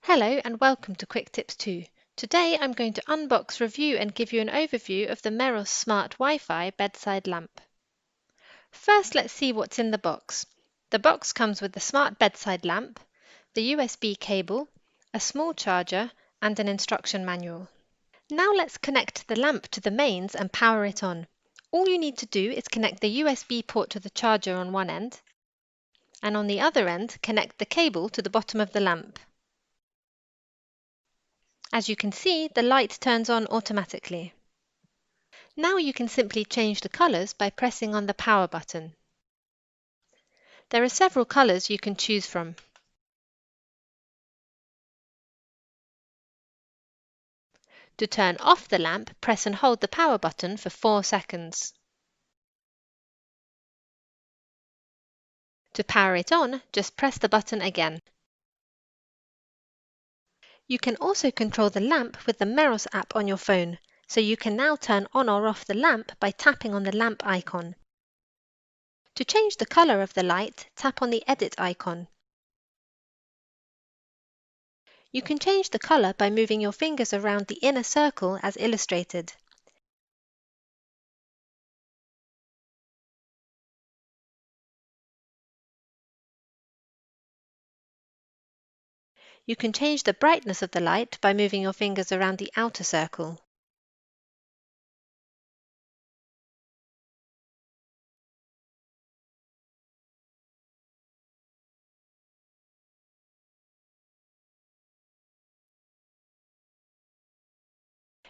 Hello and welcome to Quick Tips 2. Today I'm going to unbox, review and give you an overview of the Meross Smart Wi-Fi bedside lamp. First, let's see what's in the box. The box comes with the smart bedside lamp, the USB cable, a small charger and an instruction manual. Now let's connect the lamp to the mains and power it on. All you need to do is connect the USB port to the charger on one end and on the other end connect the cable to the bottom of the lamp. As you can see, the light turns on automatically. Now you can simply change the colors by pressing on the power button. There are several colors you can choose from. To turn off the lamp, press and hold the power button for 4 seconds. To power it on, just press the button again. You can also control the lamp with the Meross app on your phone, so you can now turn on or off the lamp by tapping on the lamp icon. To change the color of the light, tap on the edit icon. You can change the color by moving your fingers around the inner circle as illustrated. You can change the brightness of the light by moving your fingers around the outer circle.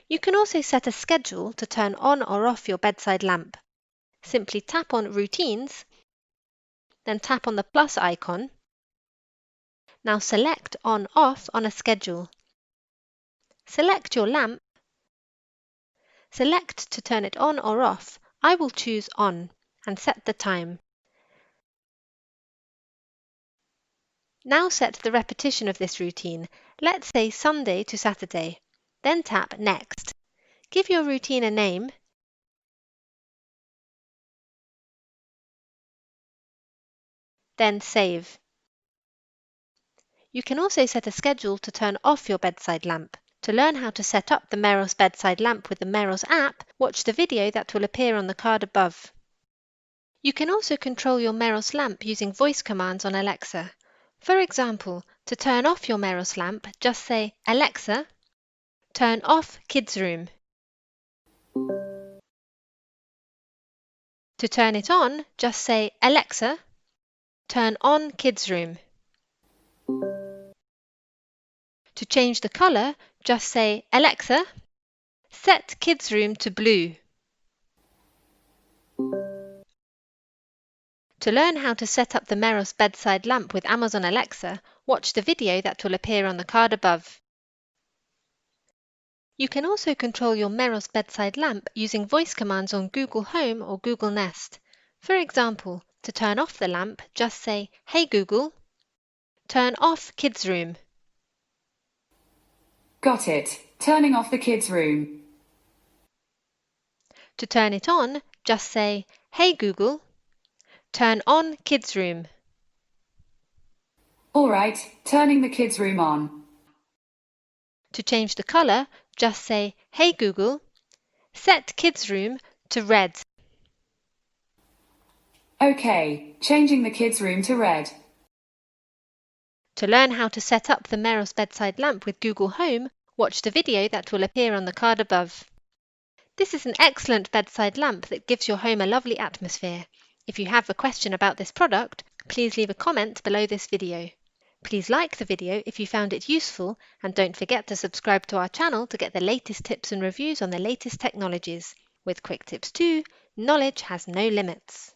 You can also set a schedule to turn on or off your bedside lamp. Simply tap on Routines, then tap on the plus icon. Now select On/Off on a schedule. Select your lamp. Select to turn it on or off. I will choose On and set the time. Now set the repetition of this routine. Let's say Sunday to Saturday. Then tap Next. Give your routine a name. Then save. You can also set a schedule to turn off your bedside lamp. To learn how to set up the Meross bedside lamp with the Meross app, watch the video that will appear on the card above. You can also control your Meross lamp using voice commands on Alexa. For example, to turn off your Meross lamp, just say, Alexa, turn off kids' room. To turn it on, just say, Alexa, turn on kids' room. To change the color, just say, Alexa, set kids' room to blue. To learn how to set up the Meross bedside lamp with Amazon Alexa, watch the video that will appear on the card above. You can also control your Meross bedside lamp using voice commands on Google Home or Google Nest. For example, to turn off the lamp, just say, Hey Google, turn off kids' room. Got it. Turning off the kids' room. To turn it on, just say, Hey Google, turn on kids' room. All right, turning the kids' room on. To change the color, just say, Hey Google, set kids' room to red. Okay, changing the kids' room to red. To learn how to set up the Meross bedside lamp with Google Home, watch the video that will appear on the card above. This is an excellent bedside lamp that gives your home a lovely atmosphere. If you have a question about this product, please leave a comment below this video. Please like the video if you found it useful and don't forget to subscribe to our channel to get the latest tips and reviews on the latest technologies. With Quick Tips 2, knowledge has no limits.